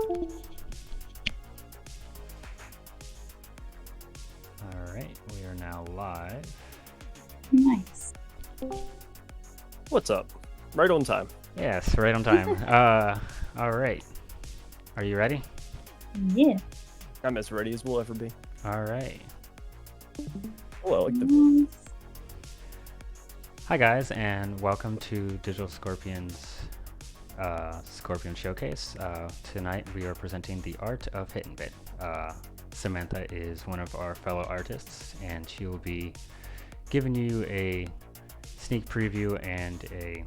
All right, we are now live. Nice. What's up? Right on time. Yes, right on time. All right. Are you ready? Yeah. I'm as ready as we'll ever be. All right. Oh, I like the Hi guys, and welcome to Digital Scorpion's Scorpion Showcase. Tonight we are presenting the art of Hit and Bit. Samantha is one of our fellow artists, and she will be giving you a sneak preview and a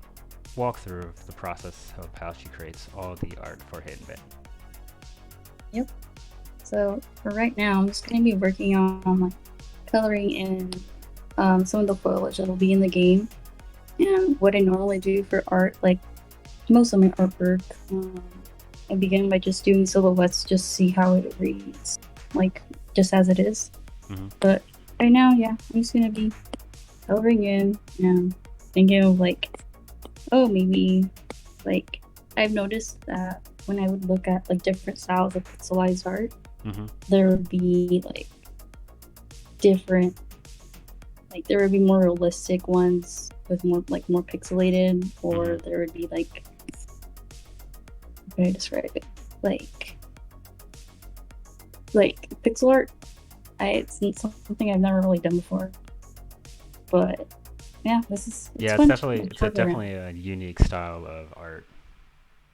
walkthrough of the process of how she creates all the art for Hit and Bit. Yep. So for right now, I'm just going to be working on like coloring in some of the foliage that'll be in the game. And what I normally do for art, like most of my artwork, I begin by just doing silhouettes, just see how it reads, like just as it is. Mm-hmm. But right now, yeah, I'm just going to be coloring in and thinking of like, oh, maybe like I've noticed that when I would look at like different styles of pixelized art, there would be like different, like there would be more realistic ones with more pixelated, or there would be like, how can I describe it? Like pixel art. It's something I've never really done before, but yeah, it's definitely a unique style of art.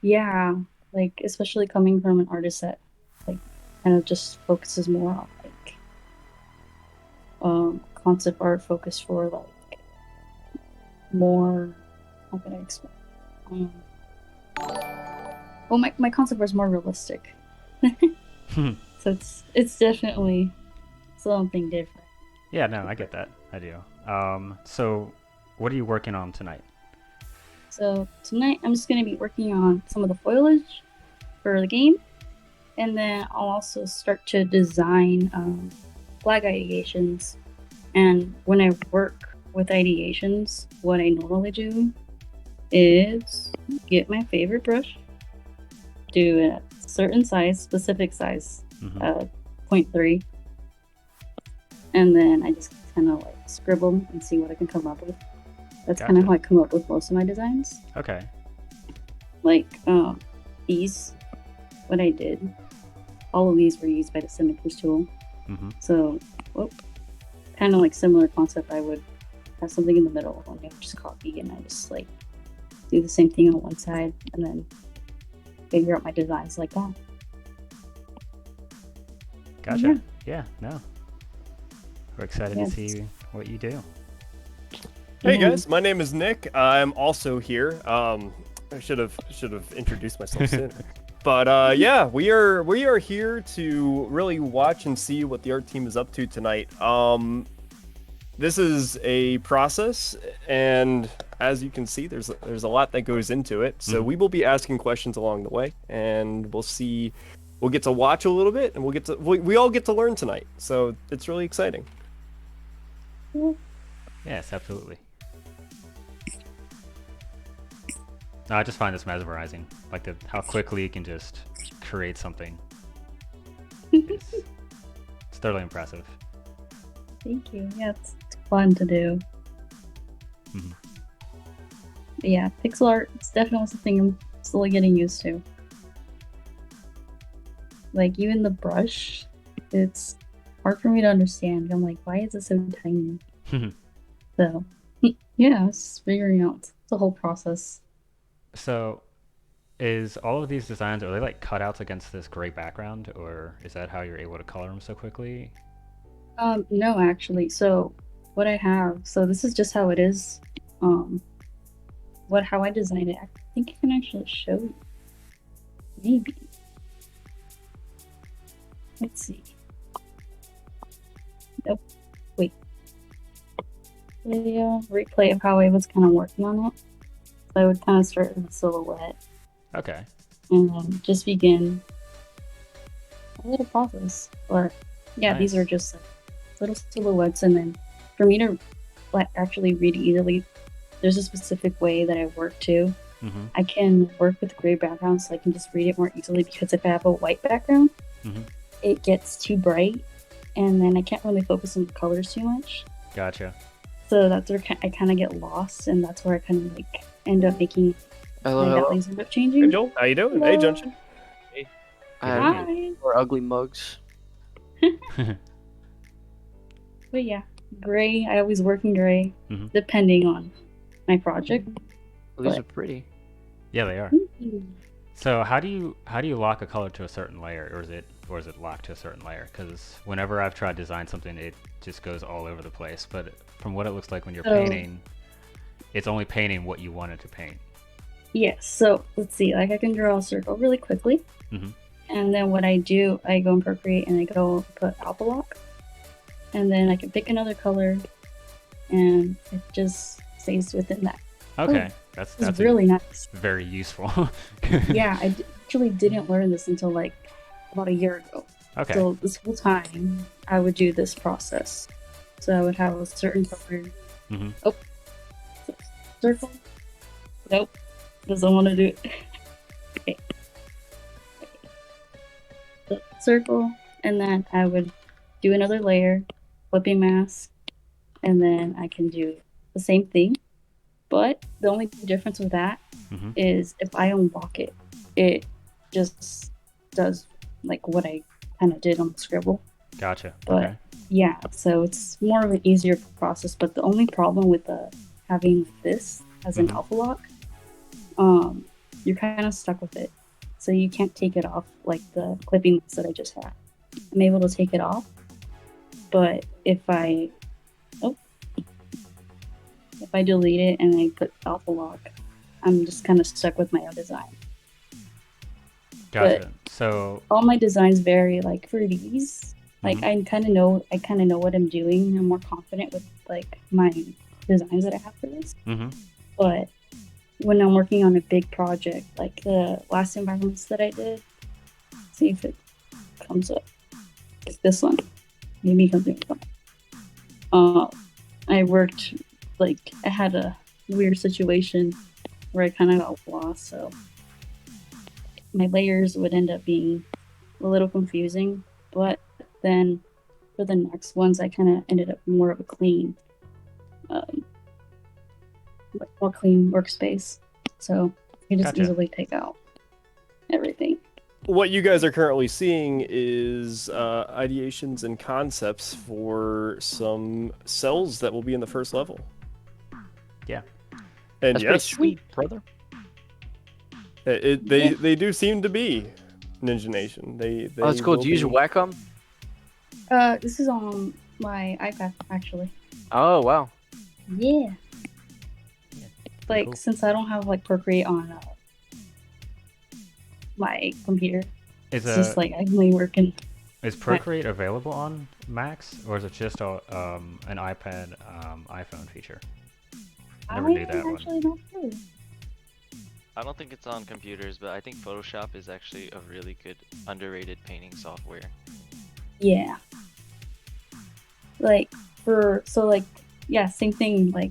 Yeah, like especially coming from an artist that like kind of just focuses more on like concept art, focused for like more, how can I explain? Well, my concept was more realistic. So it's definitely something different. Yeah, no, I get that. I do. So what are you working on tonight? So tonight I'm just going to be working on some of the foliage for the game, and then I'll also start to design flag ideations. And when I work with ideations, what I normally do is get my favorite brush, do a certain size, specific size, 0.3, and then I just kind of like scribble and see what I can come up with. That's kind of how I come up with most of my designs. Okay. Like these, what I did, all of these were used by the symmetry tool. So, kind of like similar concept. I would have something in the middle and I would just copy, and I just like do the same thing on one side, and then figure out my designs like that. Gotcha. Yeah, no. We're excited to see what you do. Hey guys, my name is Nick. I'm also here. I should have introduced myself sooner. But yeah, we are here to really watch and see what the art team is up to tonight. This is a process, and as you can see, there's a lot that goes into it. So we will be asking questions along the way, and we'll see. We'll get to watch a little bit, and we all get to learn tonight. So it's really exciting. Yes, absolutely. No, I just find this mesmerizing, like how quickly you can just create something. It's totally impressive. Thank you. Yeah, it's fun to do. But yeah, pixel art, it's definitely something I'm slowly getting used to. Like even the brush, it's hard for me to understand. I'm like, why is it so tiny? So yeah, it's figuring out the whole process. So is all of these designs, are they like cutouts against this gray background, or is that how you're able to color them so quickly? No, actually. So what I have, so this is just how it is. How I designed it. I think I can actually show you. Maybe. Let's see. Nope. Wait. Video replay of how I was kind of working on it. So I would kind of start with a silhouette. Okay. And then just begin a little process. But yeah, Nice. These are just like little silhouettes, and then for me to like actually read easily, there's a specific way that I work too. Mm-hmm. I can work with gray background so I can just read it more easily, because if I have a white background, Mm-hmm. it gets too bright, and then I can't really focus on the colors too much. Gotcha. So that's where I kind of get lost, and that's where I kind of like end up making Hello, my hello. values end up Hey changing. Joel, how you doing? Hello. Hey Junction. I have Hi. more ugly mugs. But yeah, gray. I always work in gray, Mhm. depending on my project. These But- are pretty. Yeah, they are. So how do you lock a color to a certain layer, or is it locked to a certain layer? Because whenever I've tried to design something, it just goes all over the place. But from what it looks like when you're So- painting, it's only painting what you wanted to paint. Yes. So let's see. Like I can draw a circle really quickly, Mhm. and then what I do, I go in Procreate and I go put alpha lock, and then I can pick another color, and it just stays within that. Okay, that's It's really nice. very useful. Yeah, I actually didn't learn this until like about a year ago. Okay. So this whole time, I would do this process. So I would have a certain color. Mm-hmm. Oh, circle. Nope, doesn't want to do it. Okay. So, circle, and then I would do another layer, flipping mask, and then I can do the same thing. But the only difference with that Mm-hmm. is if I unlock it, it just does like what I kind of did on the scribble. Gotcha. But Okay. yeah, so it's more of an easier process. But the only problem with having this as an Mhm. alpha lock, you're kind of stuck with it. So you can't take it off like the clippings that I just had. I'm able to take it off, but if I delete it and I put alpha lock, I'm just kind of stuck with my own design. Gotcha. So All my designs vary. Like for these, like Mhm. I kind of know what I'm doing. I'm more confident with like my designs that I have for this. Mm-hmm. But when I'm working on a big project, like the last environments that I did, see if it comes up. It's this one. Maybe it comes up. I worked like I had a weird situation where I kind of got lost, so my layers would end up being a little confusing. But then for the next ones, I kind of ended up more of a clean, like more clean workspace. So you can just Gotcha. easily take out everything. What you guys are currently seeing is ideations and concepts for some cells that will be in the first level. Yeah. And That's pretty yes, sweet, brother. they do seem to be Ninja Nation. They Oh, that's cool. will Do you use be- Wacom? This is on my iPad actually. Oh, wow. Yeah. Yeah, Like cool. since I don't have like Procreate on my computer, Is it's just like I can only work in. is Procreate available on Macs, or is it just an iPad iPhone feature? I never knew that one. Actually not sure. I don't think it's on computers, but I think Photoshop is actually a really good underrated painting software. Yeah. Like same thing. Like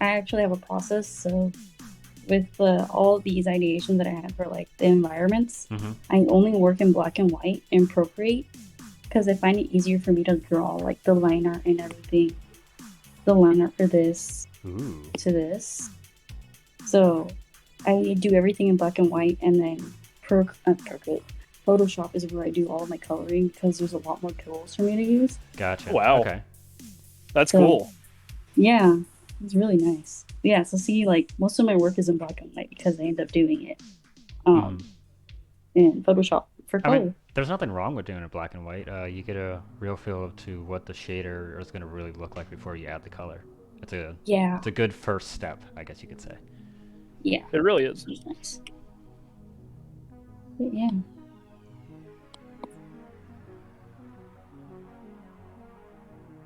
I actually have a process. So with all these ideations that I had for like the environments, Mm-hmm. I only work in black and white in Procreate because I find it easier for me to draw like the line art and everything. The line art for this Ooh. to this. So I do everything in black and white, and then Procreate. Photoshop is where I do all of my coloring because there's a lot more tools for me to use. Gotcha. Wow. Okay. That's So- cool. Yeah, it's really nice. Yeah, so see, like most of my work is in black and white because I end up doing it Mhm. in Photoshop for I color. mean, there's nothing wrong with doing it black and white. You get a real feel to what the shader is going to really look like before you add the color. It's Yeah, a good first step, I guess you could say. yeah, It really is. it's nice. But yeah,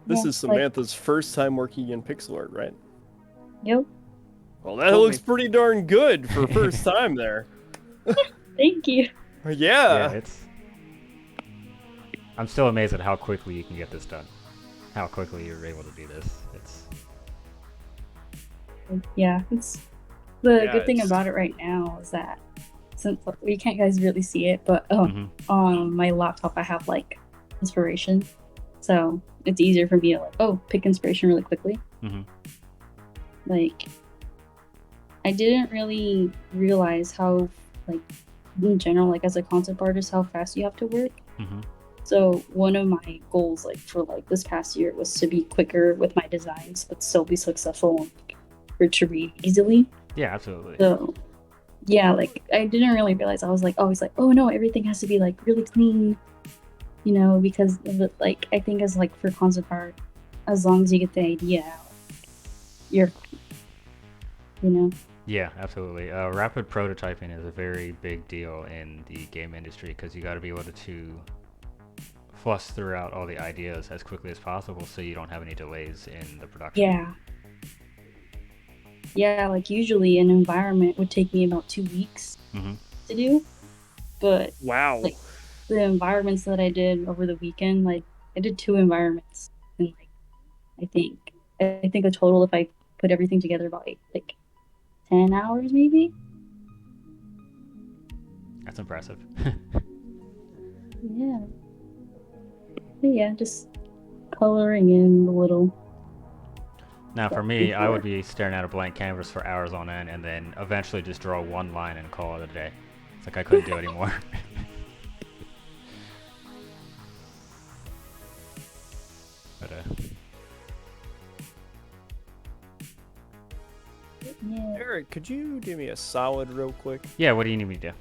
This Yeah, is like- Samantha's first time working in pixel art, right? Yep. Well, that Told looks me. pretty darn good for first time there. Thank you. Yeah. It's. I'm still amazed at how quickly you can get this done. How quickly you're able to do this. It's. Yeah, it's The Yeah, good thing it's- about it right now is that since you can't guys really see it, but Mhm. on my laptop I have like inspiration, so it's easier for me to like pick inspiration really quickly. Mhm. Like I didn't really realize how like in general like as a concept artist how fast you have to work. Mhm. So one of my goals like for like this past year was to be quicker with my designs but still be successful and for it to read easily. Yeah, absolutely. So yeah, like I didn't really realize I was like always like, oh no, everything has to be like really clean, because of the, like I think as like for concept art, as long as you get the idea out, you're you know. Yeah, absolutely. Rapid prototyping is a very big deal in the game industry because you got to be able to flush throughout all the ideas as quickly as possible so you don't have any delays in the production. Yeah. Yeah, like usually an environment would take me about 2 weeks Mhm. to do, but wow. like the environments that I did over the weekend, like I did 2 environments in like I think a total if I put everything together about like 10 hours maybe. That's impressive. Yeah. But yeah, just coloring in a little. Now, for stuff me, I would before. be staring at a blank canvas for hours on end and then eventually just draw one line and call it a day. It's like I couldn't do anymore. But Yeah. Eric, could you do me a solid real quick? yeah, what do you need me to do?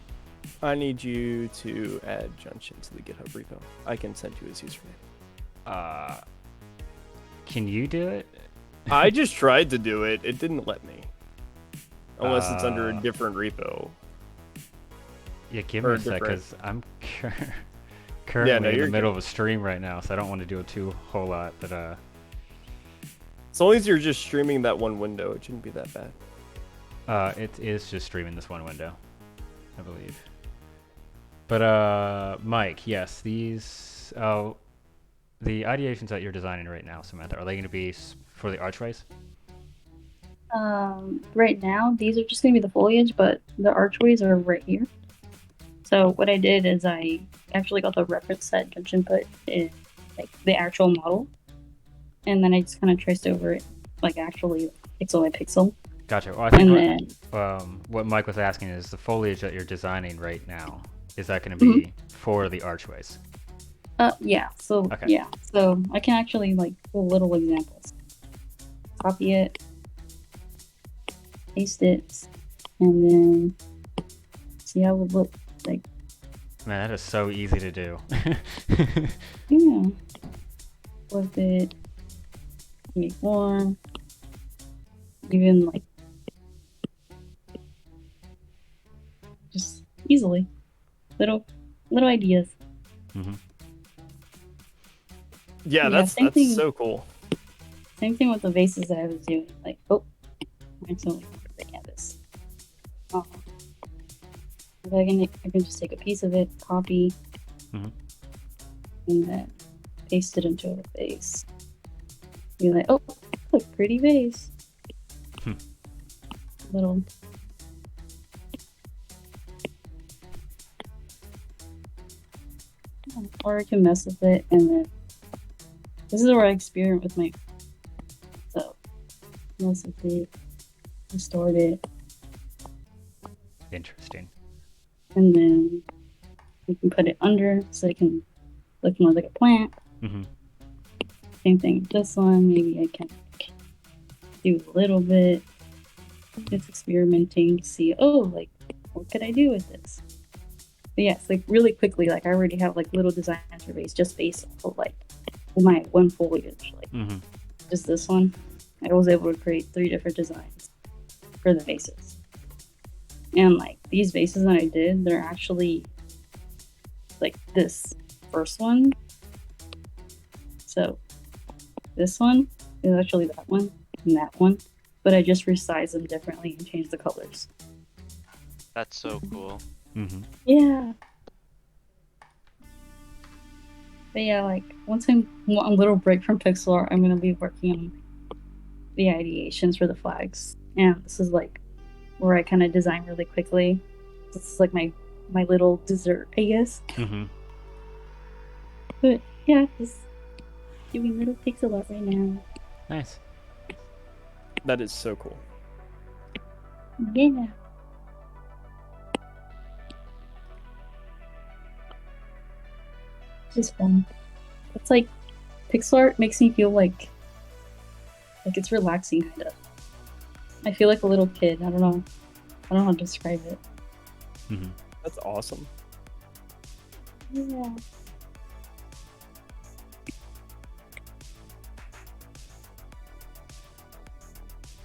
I need you to add Junction to the GitHub repo. I can send you his username. Can you do it? I just tried to do it. It didn't let me. Unless it's under a Uh, different repo. Yeah, give Or me a sec, different- because I'm currently in you're the good. middle of a stream right now, so I don't want to do a whole lot. But As long as you're just streaming that one window, it shouldn't be that bad. it is just streaming this one window, I believe. But Mike, yes, these the ideations that you're designing right now, Samantha, are they going to be for the archways? Right now these are just gonna be the foliage, but the archways are right here. So what I did is I actually got the reference set Junction put in like the actual model, and then I just kind of traced over it like actually pixel by pixel, Gotcha. Well, I think and then what Mike was asking is the foliage that you're designing right now, is that going to be for the archways? yeah. So Okay. yeah, so I can actually like pull little examples, copy it, paste it, and then see how it would look like. Man, that is so easy to do. Yeah. Flip it, make more, even like just easily. Little ideas. Hmm. Yeah, Yeah, that's same thing. so cool. Same thing with the vases that I was doing. Like, I accidentally covered the canvas. If I can just take a piece of it, copy, Mhm. and then paste it into a vase. Be like, oh, look, pretty vase. Hmm. Little. Or I can mess with it, and then this is where I experiment with my. So, mess with it, distort it, Interesting. and then we can put it under so it can look more like a plant. Hmm. Same thing with this one. Maybe I can do a little bit. Just experimenting to see, like, what could I do with this? But yes, like really quickly, like I already have like little designs for base just based off of like my one foliage. Like Hmm. just this one, I was able to create 3 different designs for the vases. And like these vases that I did, they're actually like this first one. So this one is actually that one and that one, but I just resized them differently and changed the colors. That's so cool. Hmm. Yeah. But yeah, like once I'm a little break from pixel art, I'm gonna be working on the ideations for the flags. And this is like where I kind of design really quickly. This is like my little dessert, I guess. Mm-hmm. But yeah, just doing little pixel art right now. Nice. That is so cool. Yeah. It's just fun. It's like pixel art makes me feel like it's relaxing kind of. I feel like a little kid. I don't know. I don't know how to describe it. Mm-hmm. That's awesome. Yeah.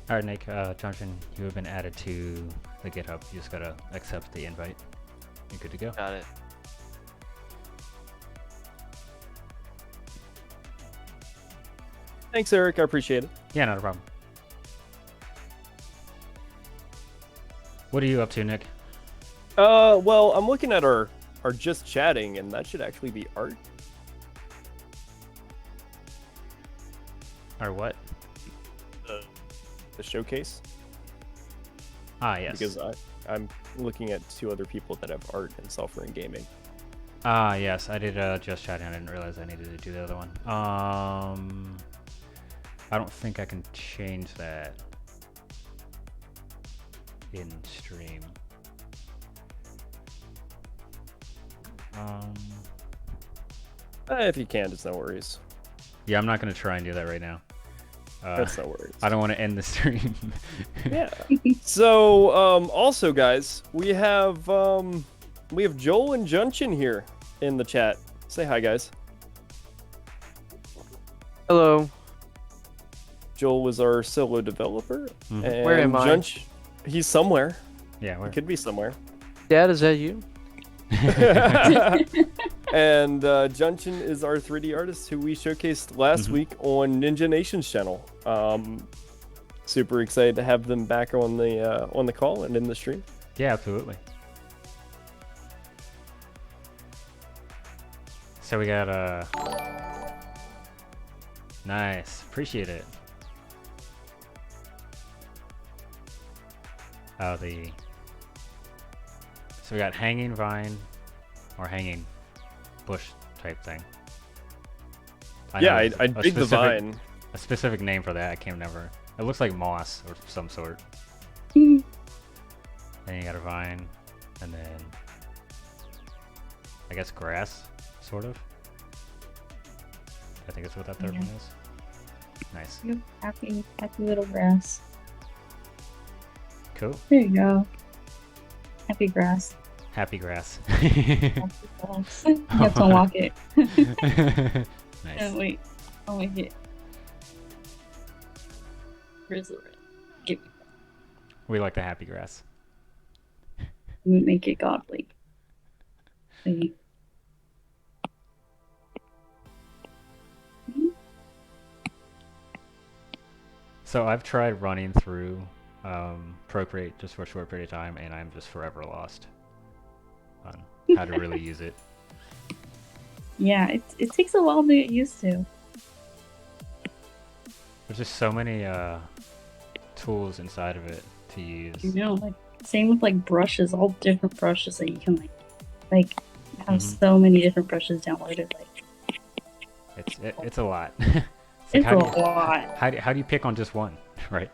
All right, Nick, Johnson, you have been added to the GitHub. You just gotta accept the invite. You're good to go. Got it. Thanks, Eric. I appreciate it. Yeah, not a problem. What are you up to, Nick? Well, I'm looking at our just chatting, and that should actually be art. Or what? The showcase. Ah, yes. Because I'm looking at 2 other people that have art and software and gaming. Ah, yes. I did just chatting. I didn't realize I needed to do the other one. I don't think I can change that in stream. If you can, it's no worries. Yeah, I'm not gonna try and do that right now. That's no worries. I don't want to end the stream. Yeah. So, also, guys, we have Joel and Junchin here in the chat. Say hi, guys. Hello. Joel was our solo developer, Mhm. and Where am I? He's somewhere. Yeah, He could be somewhere. Dad, is that you? And Junchin is our 3D artist who we showcased last week on Ninja Nation's channel. Super excited to have them back on the call and in the stream. Yeah, absolutely. So we got nice, appreciate it. Oh, so we got hanging vine or hanging bush type thing. Yeah, there's I a dig the specific- vine. A specific name for that, I can't remember. It looks like moss or some sort. Mhm. Then you got a vine, and then I guess grass, sort of. I think that's what that third Yeah. one is. Nice. Yep, happy little grass. Cool. There you go. Happy grass. Happy grass. Happy grass. You have to unlock it. Nice. Oh, wait. I'll make it. Where's the red? Give me. We like the happy grass. Make it godly. Wait. So I've tried running through Procreate just for a short period of time, and I'm just forever lost on how to really use it. Yeah, it takes a while to get used to. There's just so many tools inside of it to use. You know, like same with like brushes, all different brushes that you can like have so many different brushes downloaded. Like It's a lot. it's how a do you, lot. How do you pick on just one, right?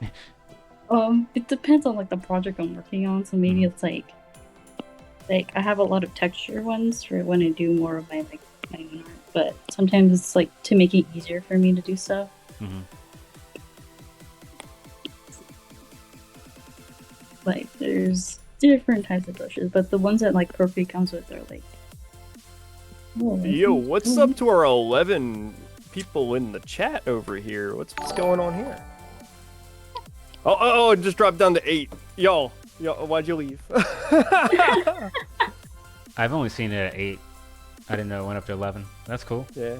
It depends on like the project I'm working on. So maybe it's like I have a lot of texture ones for when I do more of my my own art. But sometimes it's like to make it easier for me to do stuff. Mm-hmm. Like there's different types of brushes, but the ones that like Procreate comes with are like. Oh, Yo, what's up to our 11 people in the chat over here? What's going on here? Oh, it just dropped down to 8. Y'all, why'd you leave? I've only seen it at 8. I didn't know it went up to 11. That's cool. Yeah.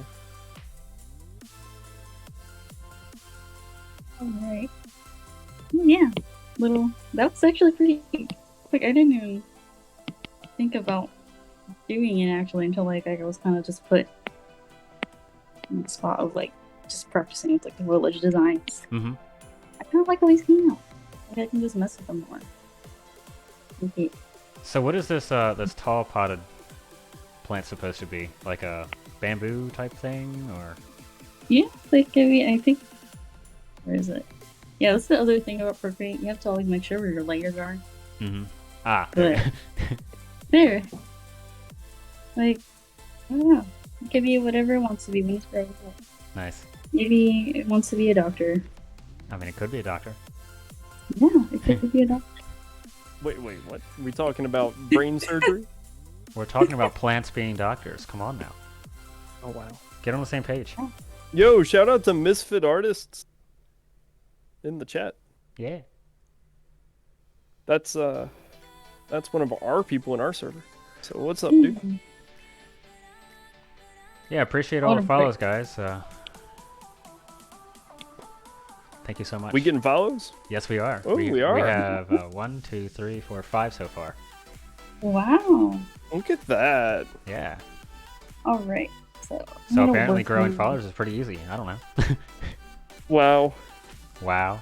Alright. Yeah. That was actually pretty quick. I didn't even think about doing it actually until like I was kind of just put in the spot of like just practicing with like the village designs. Mm-hmm. I kind of like how these came out. Like I can just mess with them more. Okay. So what is this tall potted plant supposed to be? Like a bamboo type thing, or? Yeah, like I think. Where is it? Yeah, that's the other thing about procreate. You have to always make sure where your layers are. Mm-hmm. Ah. But there, like I don't know. It could be whatever it wants to be when it's growing up. Nice. Maybe it wants to be a doctor. I mean, it could be a doctor. Yeah, it could be a doctor. Wait, what? Are we talking about brain surgery? We're talking about plants being doctors. Come on now. Oh wow. Get on the same page. Yo, shout out to Misfit Artists in the chat. Yeah. That's one of our people in our server. So what's up, dude? Yeah, appreciate I all the wanna follows, guys. Thank you so much. We getting follows? Yes, we are. Oh, we We are. have 1, 2, 3, 4, 5 so far. Wow. Look at that. Yeah. All right. So. I'm So gonna apparently work growing on- followers is pretty easy. I don't know. Wow. Wow.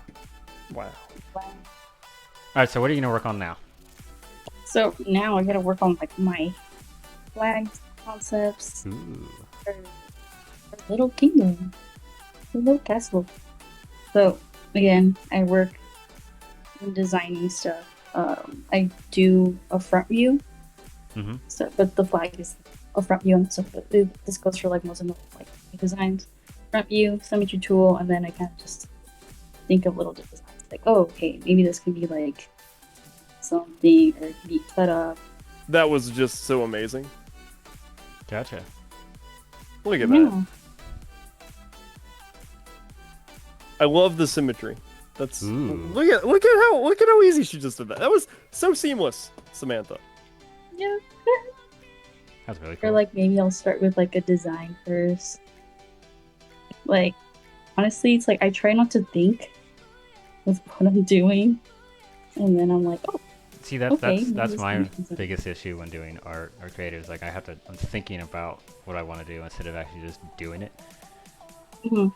Wow. Wow. All right. So what are you gonna work on now? So now I gotta work on like my flags concepts Ooh. for little kingdom, for little castle. So again, I work in designing stuff. I do a front view, Mm-hmm. so but the flag is a front view, and so this goes for like most of the like designs. Front view, symmetry tool, and then I kind of just think of little designs like, oh, okay, maybe this can be like something, or it can be cut up. That was just so amazing. Gotcha. Look at that. Yeah. I love the symmetry. That's Ooh. look at how easy she just did that. That was so seamless, Samantha. Yeah. That's really Or cool. like maybe I'll start with like a design first. Like honestly, it's like I try not to think with what I'm doing, and then I'm like, oh, See, that's okay, maybe that's this my can be something. biggest issue when doing art or creative. Is like I'm thinking about what I want to do instead of actually just doing it. mhm.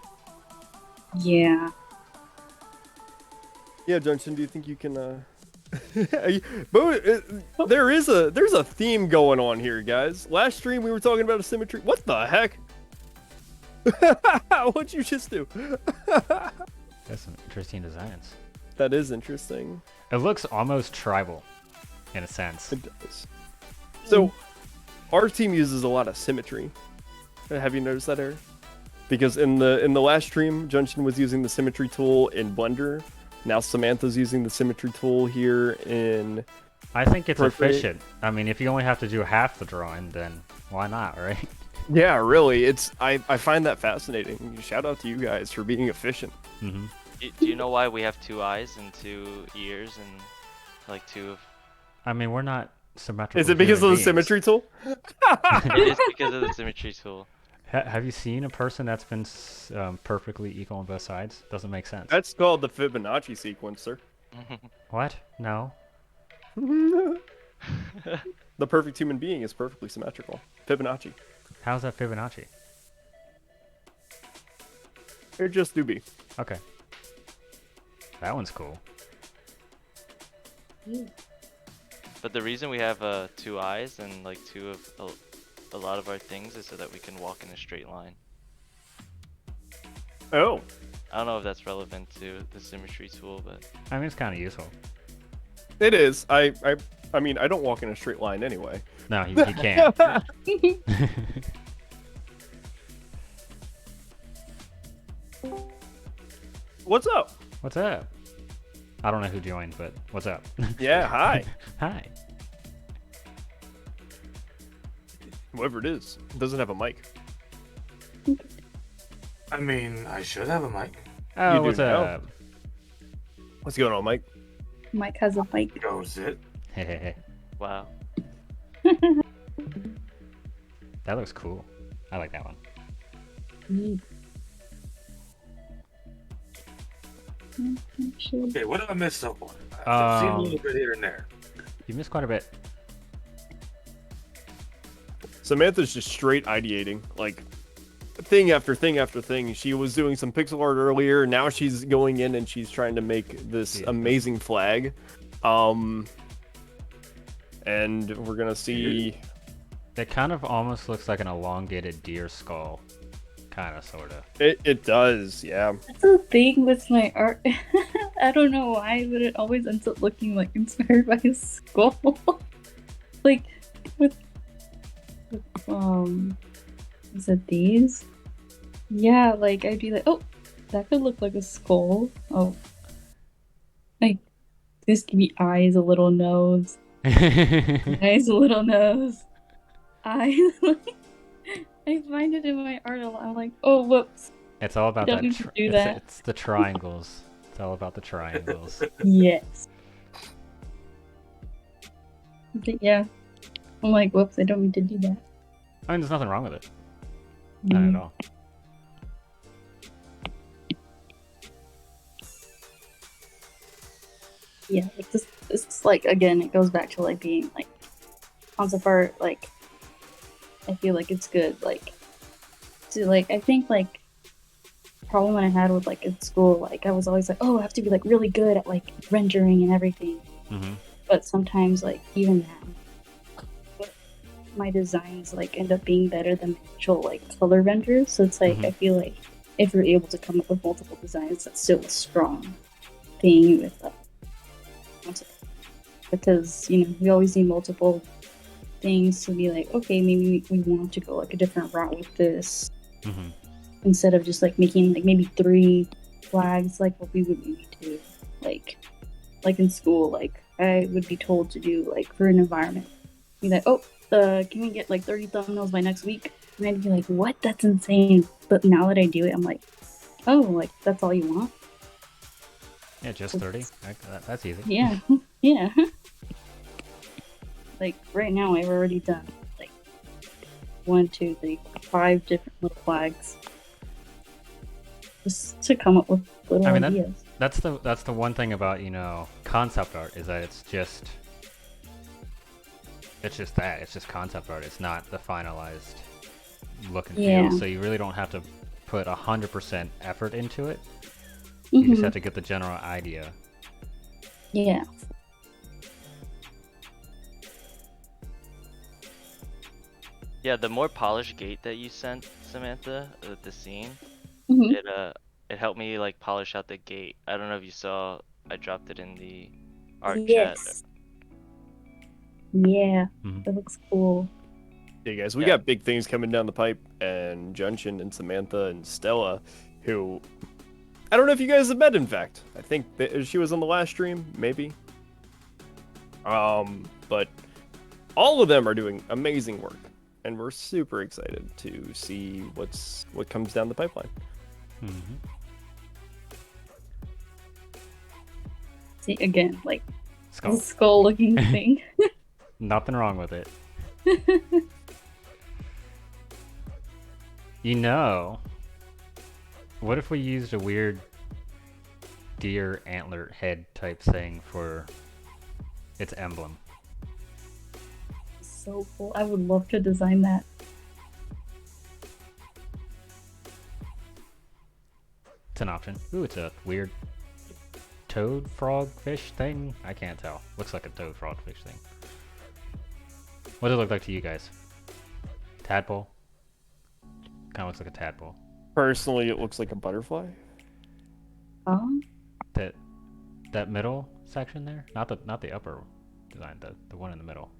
Yeah. Yeah, Junction, do you think you can there's a theme going on here, guys. Last stream we were talking about a symmetry. What the heck? What'd you just do? That's some interesting designs. That is interesting. It looks almost tribal, in a sense. It does. So, our team uses a lot of symmetry. Have you noticed that, Eric? Because in the last stream, Junction was using the symmetry tool in Blender. Now Samantha's using the symmetry tool here in. I think it's Procreate. efficient. I mean, if you only have to do half the drawing, then why not, right? Yeah, really. I find that fascinating. Shout out to you guys for being efficient. Mm-hmm. Do you know why we have 2 eyes and 2 ears and like 2 of... I mean, we're not symmetrical. Is it because of human the beings. symmetry tool? It is because of the symmetry tool. Have you seen a person that's been perfectly equal on both sides? Doesn't make sense. That's called the Fibonacci sequence, sir. What? No. The perfect human being is perfectly symmetrical. Fibonacci. How's that Fibonacci? It just do be. Okay. That one's cool. But the reason we have 2 eyes and like 2 of a lot of our things is so that we can walk in a straight line. Oh. I don't know if that's relevant to the symmetry tool, but I mean, it's kind of useful. It is. I mean, I don't walk in a straight line anyway. No, he can't. What's up? What's up? I don't know who joined, but what's up? Yeah, hi. Hi. Whoever it is doesn't have a mic. I mean, I should have a mic. Oh, do what's now. up? What's going on, Mike? Mike has a mic. Goes it. wow. That looks cool. I like that one. Okay, what did I miss so far? I've seen a little bit here and there. You missed quite a bit. Samantha's just straight ideating, like thing after thing after thing. She was doing some pixel art earlier. Now she's going in and she's trying to make this Yeah. amazing flag. and we're gonna see. It kind of almost looks like an elongated deer skull. Kind of, sort of. It does, yeah. That's the thing with my art. I don't know why, but it always ends up looking like inspired by a skull. Like with is it these? Yeah, like I'd be like, oh, that could look like a skull. Oh, like this could be eyes, a little nose, eyes, a little nose, eyes. I find it in my art a lot. I'm like, oh, whoops. It's all about You don't that. need to do that. It's the triangles. It's all about the triangles. Yes. But yeah. I'm like, whoops, I don't mean to do that. I mean, there's nothing wrong with it. Not at all. Yeah, like this, it's like, again, it goes back to like being like concept art. Like, I feel like it's good. Like, to like, I think like problem I had with like in school, like I was always like, oh, I have to be like really good at like rendering and everything. Mm-hmm. But sometimes like even now, my designs like end up being better than the actual like color renders. So it's like I feel like if you're able to come up with multiple designs, that's still a strong thing with because you know we always need multiple things to be like, okay, maybe we want to go like a different route with this instead of just like making like maybe 3 flags like what we would need to like in school. Like I would be told to do like for an environment, be like, oh, can we get like 30 thumbnails by next week? And I'd be like, what? That's insane. But now that I do it, I'm like, oh, like that's all you want? Yeah, just 30. That's easy. Yeah, yeah. Like right now, I've already done like 1, 2, 3, 5 different little flags just to come up with little ideas. That's the one thing about, you know, concept art is that it's just that. It's just concept art. It's not the finalized look and feel. So you really don't have to put 100% effort into it. You just have to get the general idea. Yeah. Yeah, the more polished gate that you sent, Samantha, the scene, it helped me like polish out the gate. I don't know if you saw, I dropped it in the art chat. Yeah, that looks cool. Hey guys, we got big things coming down the pipe, and Junction and Samantha and Stella, who I don't know if you guys have met. In fact, I think that she was on the last stream, maybe. But all of them are doing amazing work, and we're super excited to see what comes down the pipeline. See again, like skull-looking thing. Nothing wrong with it. You know, what if we used a weird deer antler head type thing for its emblem? So cool. I would love to design that. It's an option. Ooh, it's a weird toad frogfish thing. I can't tell. Looks like a toad frogfish thing. What does it look like to you guys? Tadpole? Kind of looks like a tadpole. Personally, it looks like a butterfly. That middle section there, not the upper design, the one in the middle.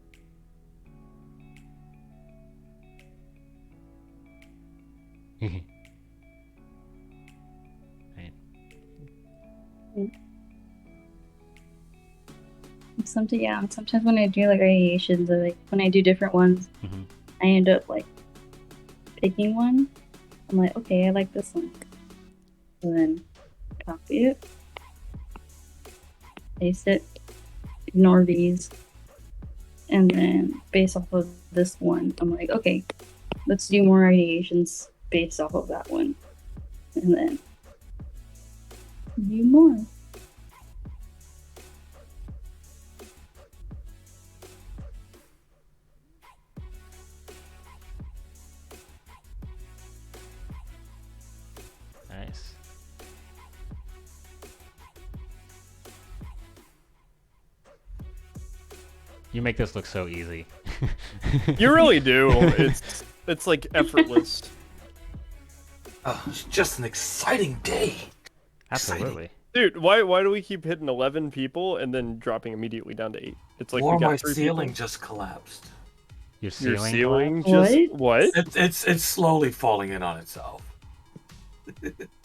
Sometimes when I do like radiations or like when I do different ones, I end up like picking one. I'm like, okay, I like this one. And then copy it, paste it, ignore these, and then based off of this one, I'm like, okay, let's do more radiations based off of that one. And then do more. Nice. You make this look so easy. You really do. It's like effortless. Oh, it's just an exciting day. Absolutely. Dude, why do we keep hitting 11 people and then dropping immediately down to 8? It's like Or we got my 3 ceiling people. just collapsed. Your Your ceiling. ceiling collapsed? just what? It's slowly falling in on itself.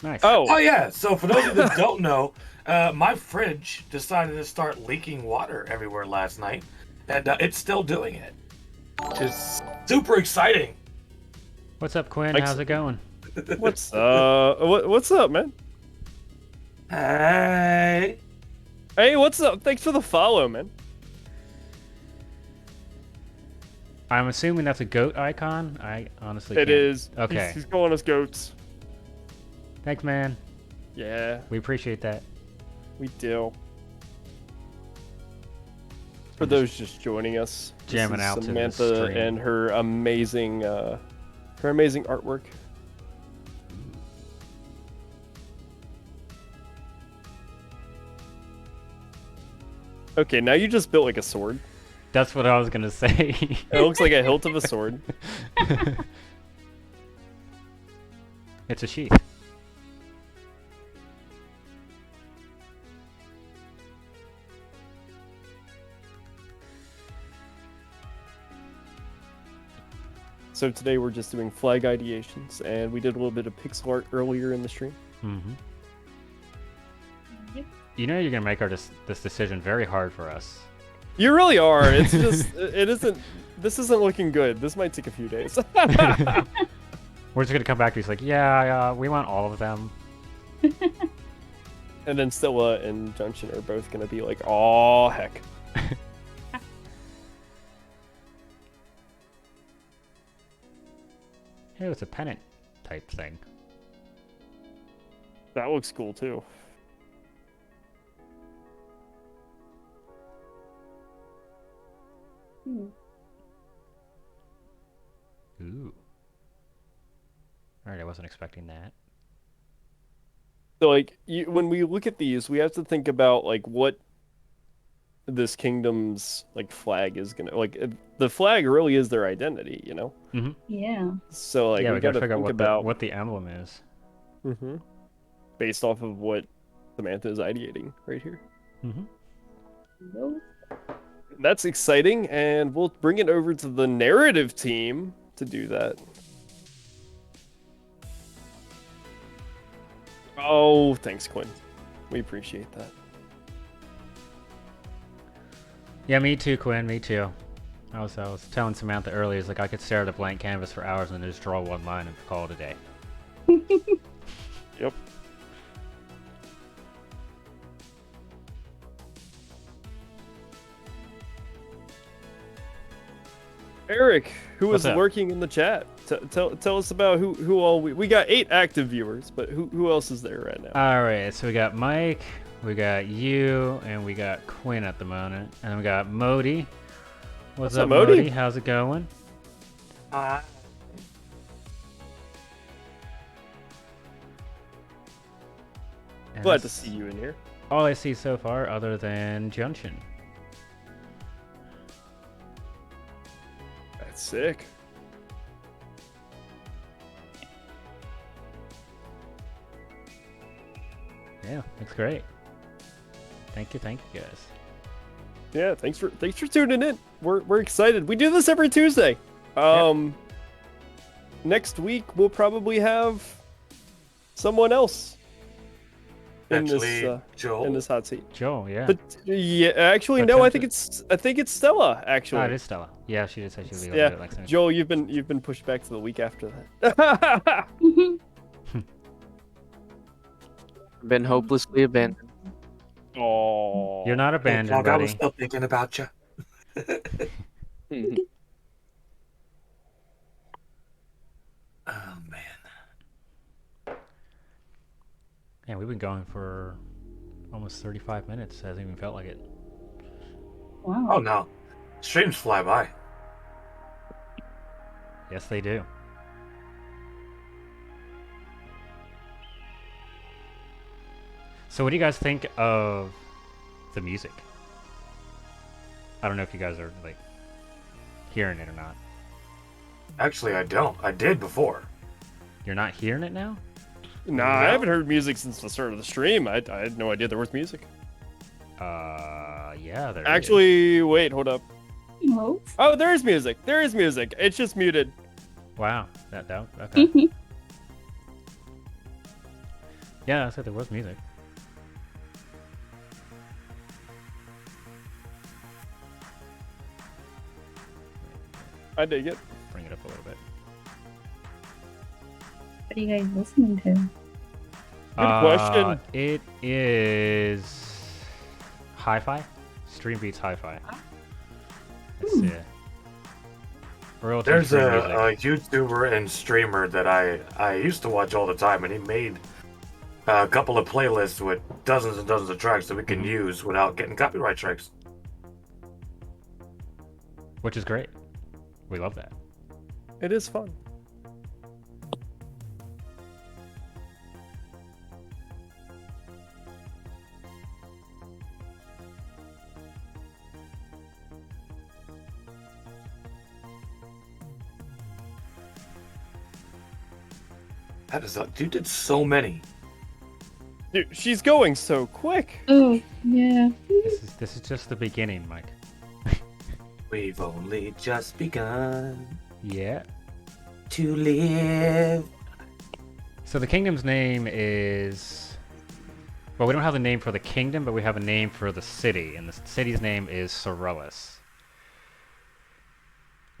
Nice. Oh yeah. So for those of you that don't know, my fridge decided to start leaking water everywhere last night, and it's still doing it, which is super exciting. What's up, Quinn? How's it going? What's what's up, man? Hey. Hey, what's up? Thanks for the follow, man. I'm assuming that's a goat icon. I honestly It can't. is. Okay. He's calling us goats. Thanks, man. Yeah, We appreciate that. we do. For those just joining us, jamming this is out to the Samantha stream. and her amazing artwork. Okay, now you just built like a sword. That's what I was gonna say. It looks like a hilt of a sword. It's a sheath. So today we're just doing flag ideations, and we did a little bit of pixel art earlier in the stream. Mm-hmm. You know you're gonna make this decision very hard for us. You really are. It's just it isn't. This isn't looking good. This might take a few days. We're just gonna come back to he's like, yeah, we want all of them. And then Stella and Junction are both gonna be like, "Oh heck." Hey, it's a pennant type thing. That looks cool too. Ooh. Alright, I wasn't expecting that. So like, when we look at these, we have to think about like what this kingdom's like flag is gonna like. The flag really is their identity, you know. Mm-hmm. Yeah. So like, Yeah, we gotta figure out think about what the emblem is. Mm-hmm. Based off of what Samantha is ideating right here. Mm-hmm. Nope. That's exciting, and we'll bring it over to the narrative team to do that. Oh, thanks, Quinn. We appreciate that. Yeah, me too, Quinn. Me too. I was telling Samantha earlier, it's like I could stare at a blank canvas for hours and just draw one line and call it a day. Yep. Eric, who What's is up? lurking in the chat? Tell us about who all we got 8 active viewers, but who else is there right now? Alright, so we got Mike, we got you, and we got Quinn at the moment. And we got Modi. What's up, Modi? Modi? How's it going? And Glad to that's see you in here. all I see so far other than Junction. That's sick. Yeah, looks great. Thank you guys. Yeah, thanks for tuning in. We're excited. We do this every Tuesday. Next week we'll probably have someone else in Joel. this hot seat. Joel, yeah. But yeah, actually no, I think it's Stella actually. Oh, it is Stella. Yeah, she did say she would be able Yeah, to do it next time. Joel, you've been pushed back to the week after that. Been hopelessly abandoned. Oh, You're not abandoned, Dog, I was buddy. still thinking about you. Oh man. Yeah, we've been going for almost 35 minutes. Hasn't even felt like it. Wow. Oh no. Streams fly by. Yes, they do. So what do you guys think of the music? I don't know if you guys are like hearing it or not. Actually, I don't. I did before. You're not hearing it now? Nah, I haven't heard music since the start of the stream. I had no idea there was music. Yeah, there is. Actually, wait, hold up. No. Oh, there is music. There is music. It's just muted. Wow. Okay. Yeah, I said there was music. I dig it. Bring it up a little bit. What are you guys listening to? Good question. It is hi-fi. Stream Beats hi-fi. It's royalties There's free a music. YouTuber and streamer that I used to watch all the time, and he made a couple of playlists with dozens and dozens of tracks that we can use without getting copyright strikes. Which is great. We love that. It is fun. That is you did so many. Dude, she's going so quick. Oh, yeah. This is just the beginning, Mike. We've only just begun Yeah. to live. So the kingdom's name is... Well, we don't have the name for the kingdom, but we have a name for the city, and the city's name is Sorellis.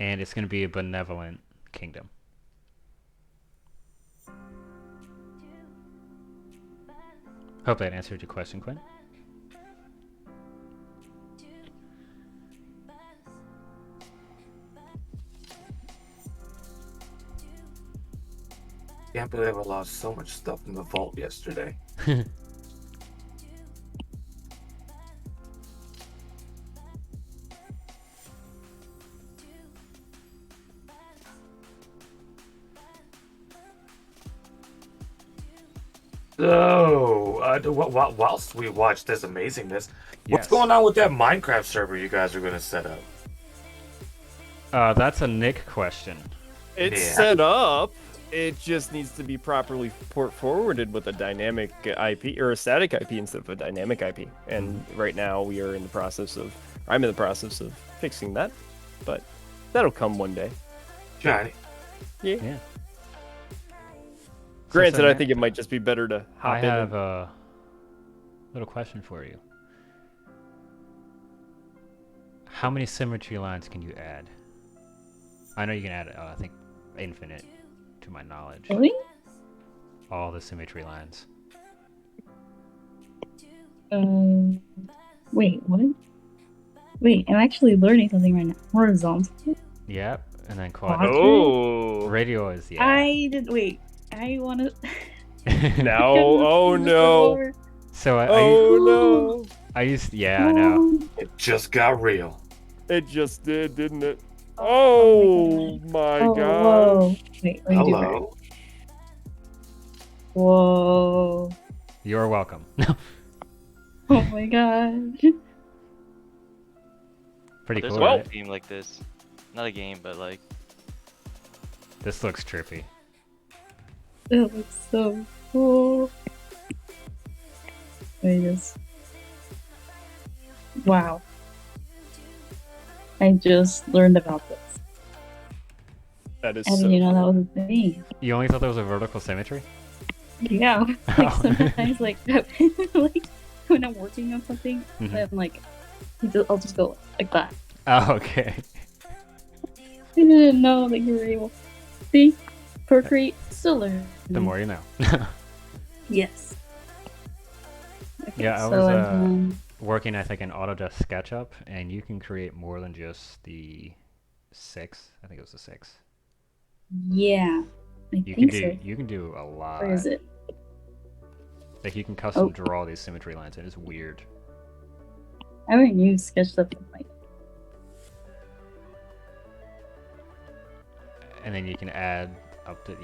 And it's going to be a benevolent kingdom. Hope that answered your question, Quinn. Can't believe I lost so much stuff in the vault yesterday. So, whilst we watch this amazingness, what's going on with that Minecraft server you guys are going to set up? That's a Nick question. It's set up. It just needs to be properly port forwarded with a dynamic IP or a static IP instead of a dynamic IP. And right now I'm in the process of fixing that, but that'll come one day. Johnny. Yeah. Granted, I think it might just be better to hop I in. have a little question for you. How many symmetry lines can you add? I know you can add, I think, infinite, to my knowledge. Really? All the symmetry lines. Wait, what? Wait, I'm actually learning something right now. Horizontal? Yep, and then quadrant. Oh, Radio is, yeah. I didn't, wait, I wanna... now, oh no. So no. I used, yeah, I know. It just got real. It just did, didn't it? Oh my god. Whoa. Wait, let me do Hello. it. Whoa. You're welcome. Oh my god. Pretty There's cool, a right? game like this. Not a game, but like... This looks trippy. That looks so cool. Wait, this. Wow. I just learned about this. That is I so didn't know that cool. was a thing. You only thought there was a vertical symmetry? Yeah. Like sometimes, like when I'm working on something, Mhm. I'm like, I'll just go like that. Oh, okay. I didn't know that you were able. See, Procreate, still learn. The more you know. Yes. Okay, Yeah, I so was, I've done- working, I think, in Autodesk SketchUp, and you can create more than just the 6. I think it was the 6. Yeah, I You think can so. do you can do a lot. Where is it? Like you can custom draw these symmetry lines, and it's weird. I haven't used SketchUp in like. And then you can add up to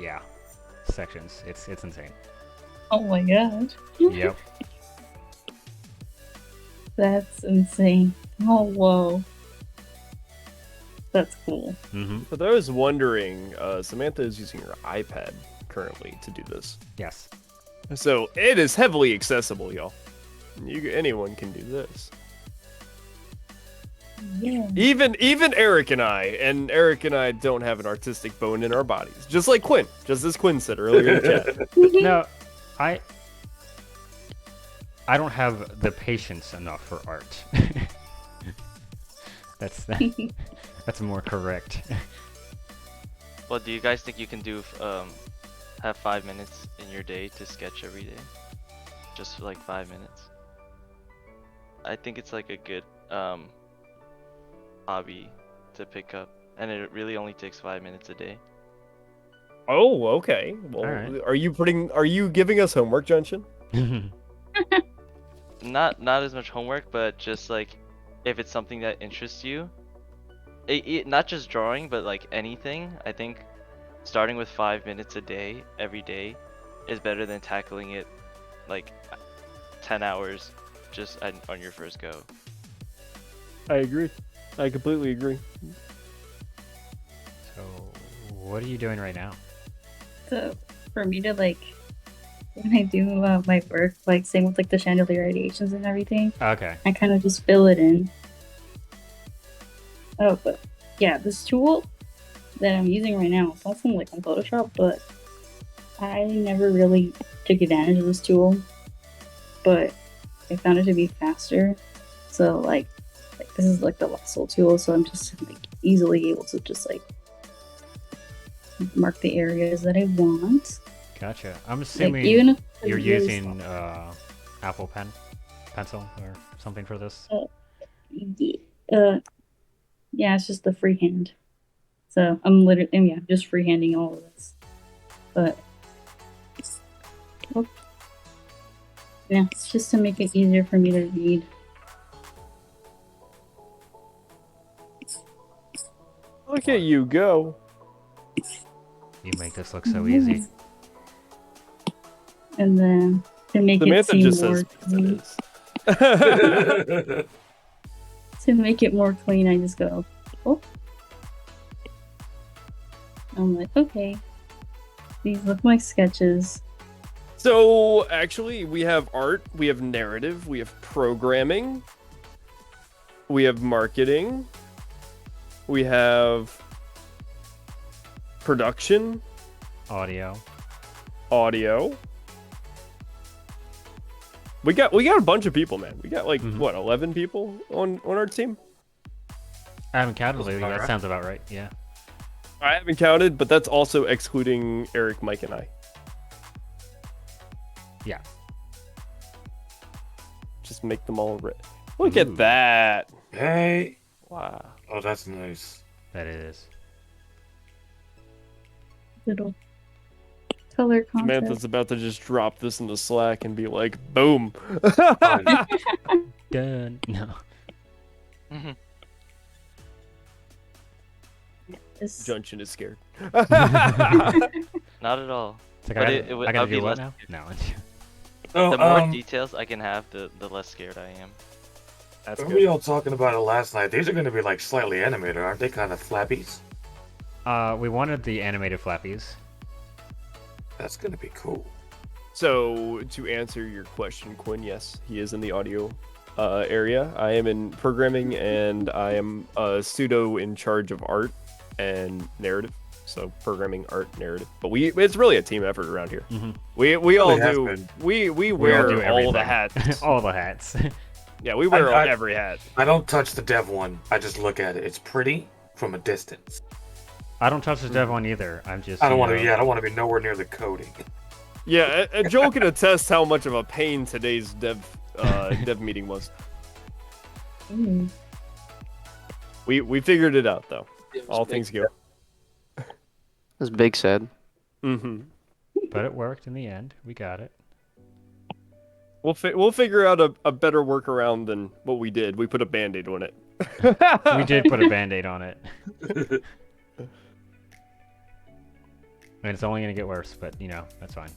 sections. It's insane. Oh my god. Yep. That's insane. Oh whoa. That's cool. But I was wondering, Samantha is using her iPad currently to do this. Yes. So it is heavily accessible, y'all. Anyone can do this. Yeah. Even Eric and I don't have an artistic bone in our bodies. Just like Quinn, just as Quinn said earlier in the chat. No, I don't have the patience enough for art. That's more correct. Well, do you guys think you can do have 5 minutes in your day to sketch every day? Just for like 5 minutes. I think it's like a good hobby to pick up, and it really only takes 5 minutes a day. Oh, okay. Well, Alright. are you giving us homework, Junction? Not as much homework, but just like if it's something that interests you, not just drawing, but like anything. I think starting with 5 minutes a day, every day, is better than tackling it like 10 hours just on your first go. I agree. I completely agree. So, what are you doing right now? So for me to like, when I do my work, like same with like the chandelier radiations and everything, Okay. I kind of just fill it in. Oh, but yeah, this tool that I'm using right now, it's also like on Photoshop, but I never really took advantage of this tool. But I found it to be faster. So like this is like the lasso tool, so I'm just like easily able to just like mark the areas that I want. Gotcha. I'm Like assuming even if it's you're really using small. Apple pencil or something for this. Yeah, it's just the freehand. So I'm literally just freehanding all of this. But yeah, it's just to make it easier for me to read. Look at you go. You make this look so easy. And then to make Samantha it just seem more says clean, it is. to make it more clean, I just go, oh. I'm like, okay, these look like sketches. So actually, we have art, we have narrative, we have programming, we have marketing, we have production, Audio. audio. We got a bunch of people, man. We got like what, 11 people on our team? I haven't counted lately. about That right. sounds about right. Yeah. I haven't counted, but that's also excluding Eric, Mike, and I. Yeah. Just make them all red. Look at that. Hey. Wow. Oh, that's nice. That is. Little color contrast. Samantha's about to just drop this into Slack and be like, boom. Done. No. This- Junction is scared. Not at all. It's like But I gotta I'll be do what less- now? No. Oh, The more details I can have, the less scared I am. That's we good. all talking about it last night. These are going to be like slightly animated, aren't they? Kind of flappies. We wanted the animated flappies. That's going to be cool. So to answer your question, Quinn, yes, he is in the audio area. I am in programming, and I am pseudo in charge of art and narrative. So programming, art, narrative. But it's really a team effort around here. We all Really has do. been. We all wear do all the everything. hats. All the hats. Yeah, we wear I- every hat. I don't touch the dev one. I just look at it. It's pretty from a distance. I don't touch the dev one either. I'm just. I don't you want to. know, Yeah, I don't want to be nowhere near the coding. Yeah, and Joel can attest how much of a pain today's dev meeting was. Ooh. We figured it out though. All things go. As Big said. Mm-hmm. But it worked in the end. We got it. We'll figure out a better workaround than what we did. We put a band-aid on it. We did put a band-aid on it. I mean, it's only gonna get worse, but you know, that's fine.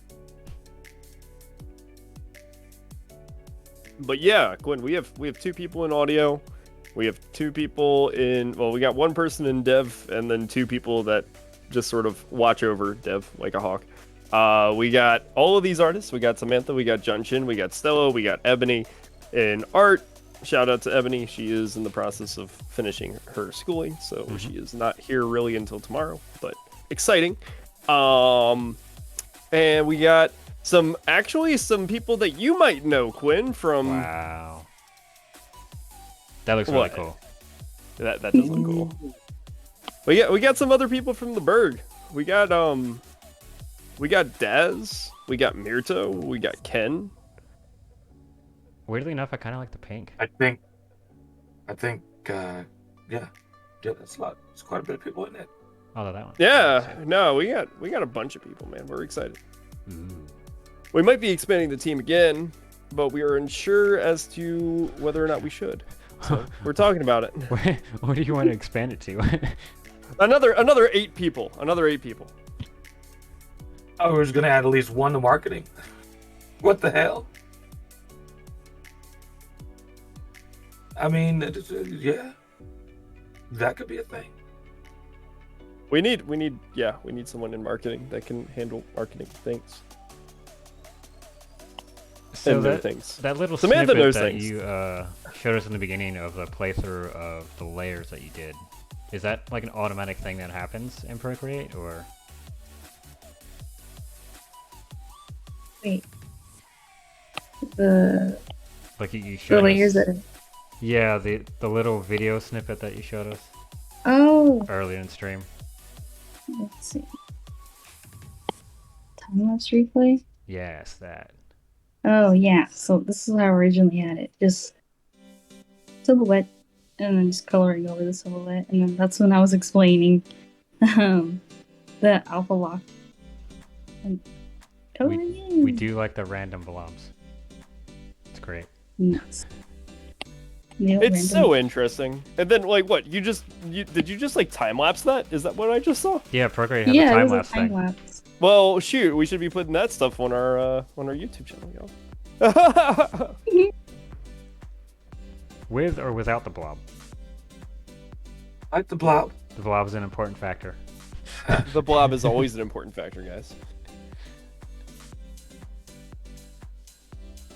But yeah, Gwen, we have 2 people in audio. We have 2 people in. Well, we got 1 person in dev, and then 2 people that just sort of watch over dev like a hawk. We got all of these artists. We got Samantha, we got Junshin, we got Stella, we got Ebony in art. Shout out to Ebony. She is in the process of finishing her schooling, so she is not here really until tomorrow, but exciting. And we got some people that you might know, Quinn, from... Wow. That looks really cool. That does look cool. But yeah, we got some other people from the Berg. We got Daz, we got Mirto, we got Ken. Weirdly enough, I kind of like the pink. I think, yeah, that's a lot. There's quite a bit of people in it. Oh, that one. Yeah, no, we got a bunch of people, man. We're excited. Ooh. We might be expanding the team again, but we are unsure as to whether or not we should. So we're talking about it. What do you want to expand it to? Another 8 people. Oh, we're just gonna add at least 1 to marketing. What the hell? I mean, yeah, that could be a thing. We need someone in marketing that can handle marketing things. So things. that little Samantha snippet knows that things. you showed us in the beginning of the playthrough of the layers that you did, is that like an automatic thing that happens in Procreate, or? Wait. The Like you showed layers us, that... Yeah, the little video snippet that you showed us Oh, earlier in stream. let's see. Time-lapse replay? Yes, that. Oh, yeah. So this is how I originally had it. Just silhouette, and then just coloring over the silhouette. And then that's when I was explaining the alpha lock. And coloring in. We do like the random blobs. It's great. Nuts. It's so interesting. And then, like, what? Did you just like time lapse that? Is that what I just saw? Yeah, Procreate has a Yeah, it time was a lapse time thing. lapse. Well, shoot, we should be putting that stuff on our YouTube channel, yo. With or without the blob. Like the blob. The blob is an important factor. The blob is always an important factor, guys.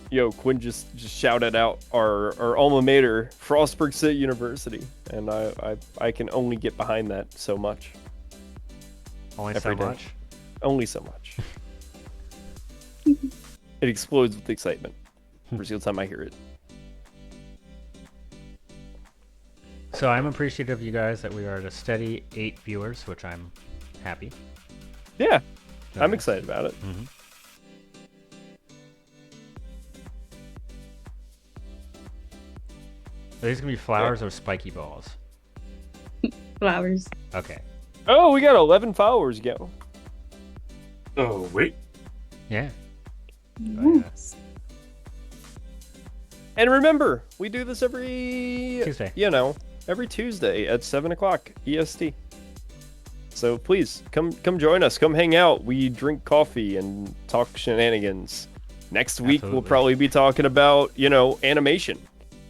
Yo, Quinn just shouted out our alma mater, Frostburg State University, and I can only get behind that so much. Only Every so day. much. Only so much. It explodes with excitement every single time I hear it. So I'm appreciative of you guys that we are at a steady 8 viewers, which I'm happy. Yeah, I'm Okay. excited about it. Mhm. Are these gonna be flowers or spiky balls? Flowers. Okay. Oh, we got 11 followers, yo. Oh, wait. Yeah. Oh, yeah. Yes. And remember, we do this every Tuesday. every Tuesday at 7 o'clock EST. So please come join us. Come hang out. We drink coffee and talk shenanigans. Next week we'll Absolutely. probably be talking about animation.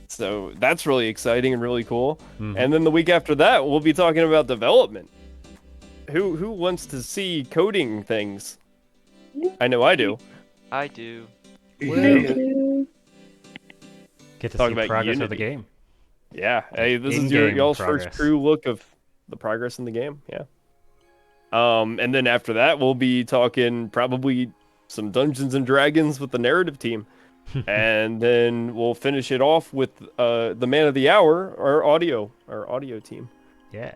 So that's really exciting and really cool. Mhm. And then the week after that we'll be talking about development. Who wants to see coding things? I know I do. I do. Yeah. Get to Talk see about progress of the Unity. game. Yeah. Hey, this is In-game y'all's progress. first true look of the progress in the game. Yeah. And then after that, we'll be talking probably some Dungeons and Dragons with the narrative team, and then we'll finish it off with the man of the hour, our audio team. Yeah.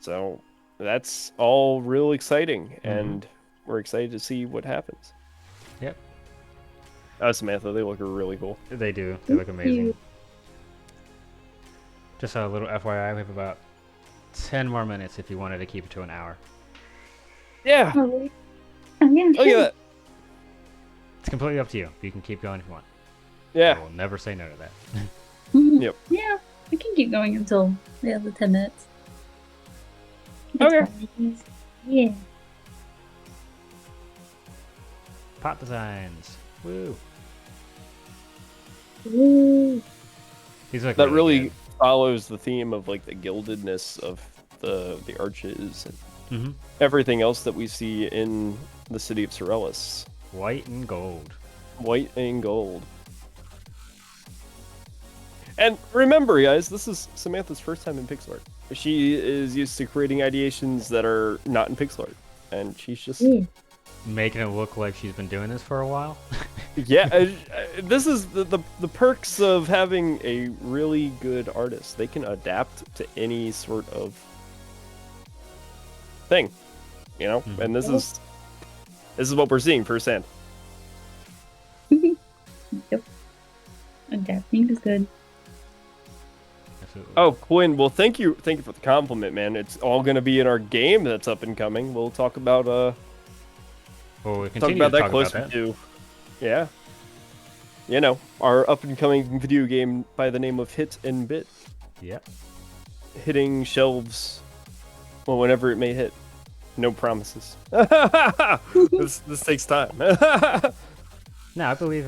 So that's all real exciting, and we're excited to see what happens. Yep. Samantha, they look really cool. They do. They look amazing. Just a little FYI, we have about 10 more minutes if you wanted to keep it to an hour. Yeah. Oh, really? Oh, yeah, Look at sure. that. It's completely up to you. You can keep going if you want. I Yeah. will never say no to that. Mhm. Yep. Yeah, we can keep going until the 10 minutes. Okay. It's fine. Yeah. Pot designs. Woo. Woo. These look That really good. follows the theme of like the gildedness of the arches and Mm-hmm. everything else that we see in the city of Sorellis. White and gold. White and gold. And remember, guys, this is Samantha's first time in pixel art. She is used to creating ideations that are not in pixel art, and she's just Making it look like she's been doing this for a while. yeah. This is the perks of having a really good artist. They can adapt to any sort of thing, you know. Mhm. And this is what we're seeing firsthand. Yep. Adapting is good. Absolutely. Oh, Quinn, well, thank you for the compliment, man. It's all gonna be in our game that's up and coming. We'll talk about well, we talk continue about to that talk closer about that. to, yeah, you know, our up and coming video game by the name of Hit and Bit, Yep. hitting shelves, well, whenever it may hit. No promises. This takes time. No, I believe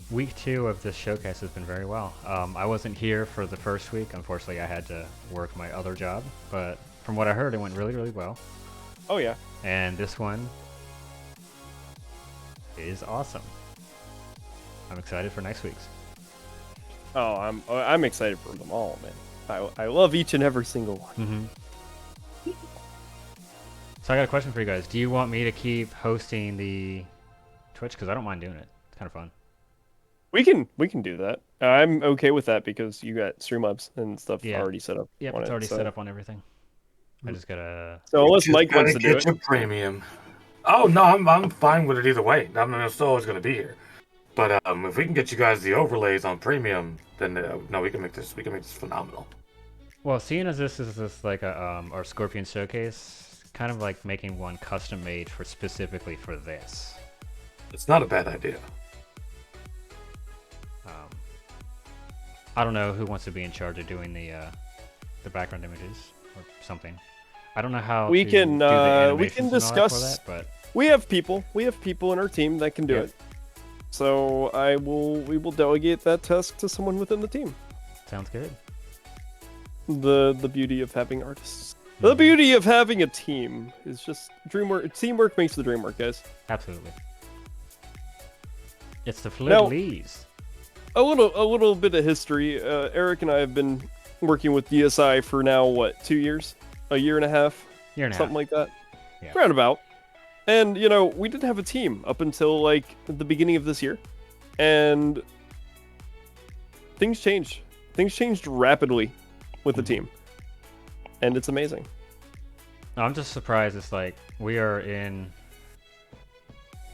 week 2 of this showcase has been very well. I wasn't here for the first week. Unfortunately, I had to work my other job. But from what I heard, it went really, really well. Oh yeah. And this one is awesome. I'm excited for next week's. Oh, I'm excited for them all, man. I love each and every single one. Mm-hmm. So I got a question for you guys. Do you want me to keep hosting the Twitch? Because I don't mind doing it. It's kind of fun. We can do that. I'm okay with that because you got Streamlabs and stuff Yeah. already set up. Yep, on it's it, already so. set up on everything. I just gotta... So unless Just Mike wants to gotta do get it. your premium. Oh no, I'm fine with it either way. I'm still always gonna be here. But if we can get you guys the overlays on premium, then no, we can make this phenomenal. Well, seeing as this is like a our Scorpion showcase, kind of like making one custom made for specifically for this. It's not a bad idea. I don't know who wants to be in charge of doing the background images or something. I don't know how We to can, do the we animations can and all that discuss- for that, but We have people in our team that can do Yeah. it. So we will delegate that task to someone within the team. sounds good. The beauty of having artists. The beauty of having a team is just teamwork makes the dream work, guys. Absolutely. It's the Now- Flip-Lees. A little bit of history. Eric and I have been working with DSI for now, what, 2 years? A year and a half? Year and a Something like that. Yeah. Roundabout. And, you know, we didn't have a team up until, like, the beginning of this year. And things changed. Things changed rapidly with the team. And it's amazing. I'm just surprised. It's like we are in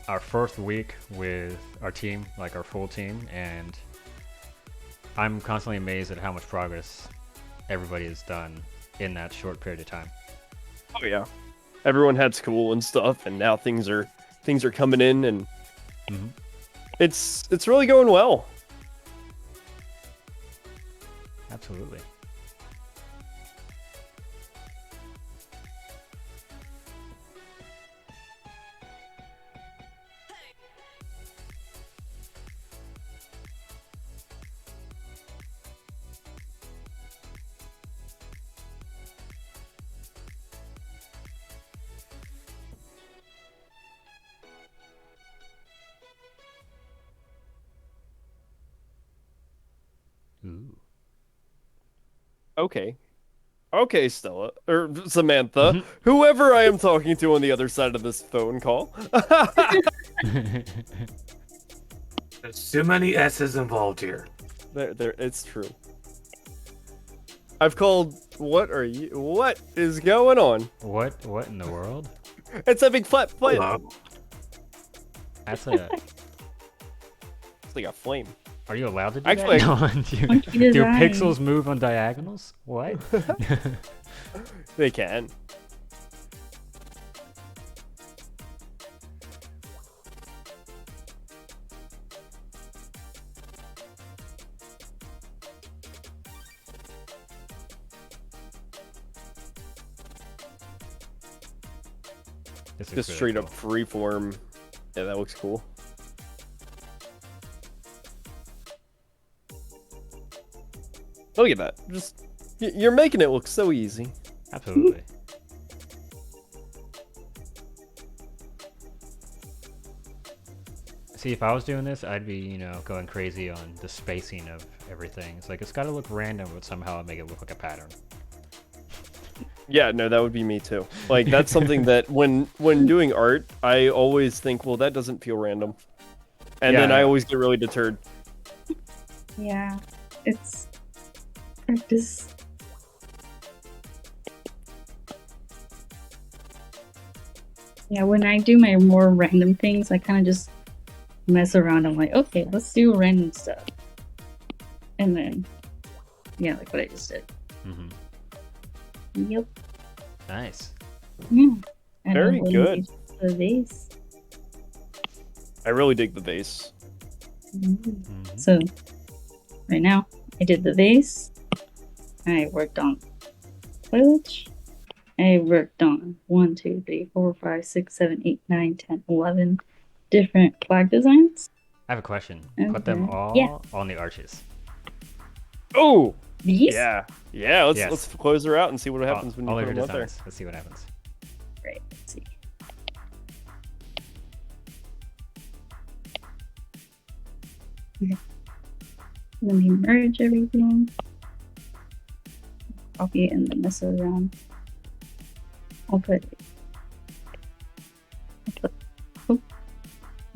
our 4th week with our team, like our full team, and I'm constantly amazed at how much progress everybody has done in that short period of time. Oh, yeah. Everyone had school and stuff, and now things are coming in, and Mhm. it's really going well. Absolutely. Ooh. Okay, Stella or Samantha, whoever I am talking to on the other side of this phone call. There's too many S's involved here. There, it's true. I've called. What is going on? What in the world? It's a big flat flame. Hello. That's a... It's like a flame. Are you allowed to do Actually, that? No, Monkey do design. pixels move on diagonals? What? They can. This looks Just really straight cool. up freeform. Yeah, that looks cool. Look at that. Just you're making it look so easy. Absolutely. See, if I was doing this, I'd be, you know, going crazy on the spacing of everything. It's like, it's got to look random, but somehow make it look like a pattern. Yeah, no, that would be me too. Like, that's something that when doing art, I always think, well, that doesn't feel random. And then I always get really deterred. Yeah, it's practice. Yeah, when I do my more random things, I kind of just mess around. I'm like, okay, let's do random stuff. And then, yeah, like what I just did. Mm-hmm. Yep. Nice. Yeah. And Very then good. The vase. I really dig the vase. Mm-hmm. So, right now, I did the vase. I worked on foliage. I worked on 1, 2, 3, 4, 5, 6, 7, 8, 9, 10, 11 different flag designs. I have a question. Okay. Put them all on the arches. Oh! These? Yeah. Yeah, let's close her out and see what happens when you all put of them your up there. designs. Let's see what happens. Right, let's see. Okay. Let me merge everything. Copy it and then mess it around. I'll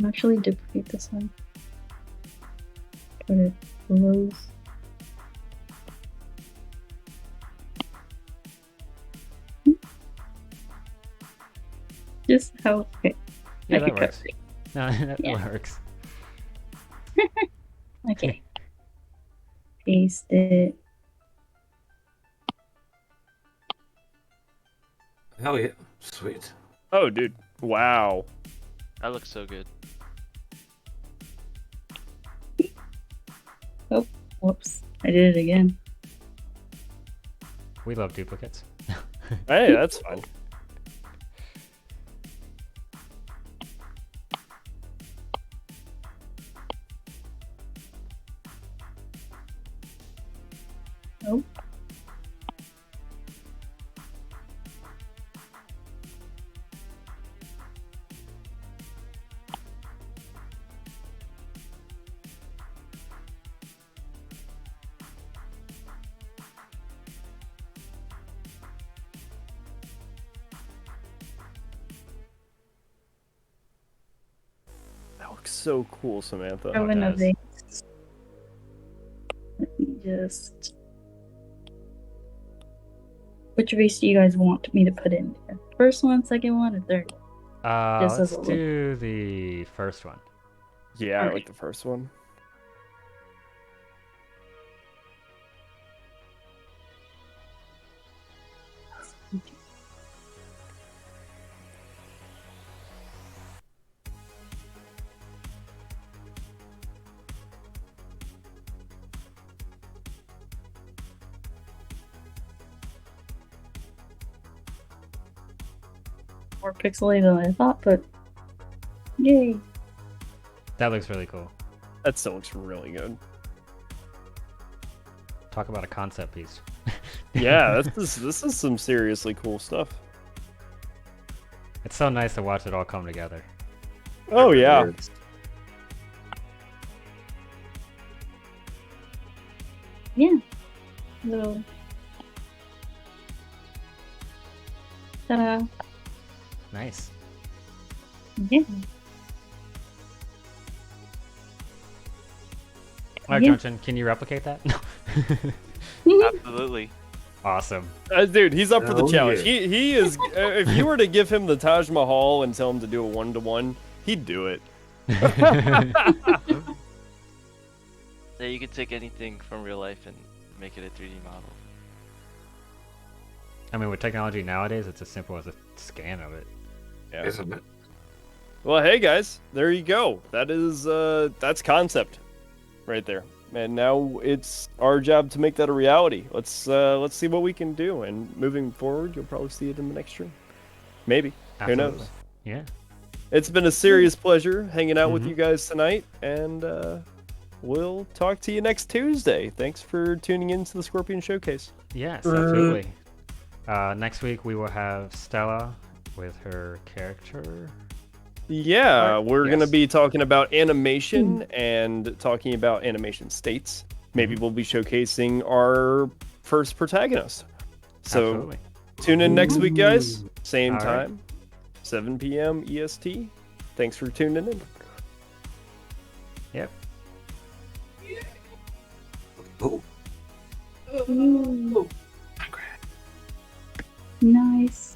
actually duplicate this one. Put it below. Just how okay. Yeah, I that could works. cover it. No, that Yeah. works. Okay. Paste it. Hell yeah. Sweet. Oh, dude. Wow. That looks so good. Whoops. I did it again. We love duplicates. Hey, that's fine. Nope. That looks so cool, Samantha. Throw in a does. vase. Let me just. Which vase do you guys want me to put in there? First one, second one, or third? Just as Let's a look. do the first one. Yeah, I Alright. like the first one. More pixelated than I thought, but yay! That looks really cool. That still looks really good. Talk about a concept piece. Yeah, this is some seriously cool stuff. It's so nice to watch it all come together. Oh yeah. Nerds. Yeah. Little. Ta-da! Nice. Yeah. All right, Yeah. Johnson, can you replicate that? Absolutely. Awesome. Dude, he's up for the Oh, challenge. yeah. He is. If you were to give him the Taj Mahal and tell him to do a 1-to-1, he'd do it. Yeah, you can take anything from real life and make it a 3D model. I mean, with technology nowadays, it's as simple as a scan of it. Yeah. Isn't it? Well, hey guys, there you go. That is that's concept, right there. And now it's our job to make that a reality. Let's see what we can do. And moving forward, you'll probably see it in the next stream. Maybe. Who knows? Absolutely. Yeah. It's been a serious pleasure hanging out with Mhm. you guys tonight, and we'll talk to you next Tuesday. Thanks for tuning in to the Scorpion Showcase. Yes, absolutely. Next week we will have Stella with her character. Yeah, we're going to Yes. be talking about animation and talking about animation states. Maybe Mhm. we'll be showcasing our first protagonist. So Absolutely. tune in next week, guys. Same All right. time, 7 p.m. EST. Thanks for tuning in. Yep. Ooh. Ooh, nice.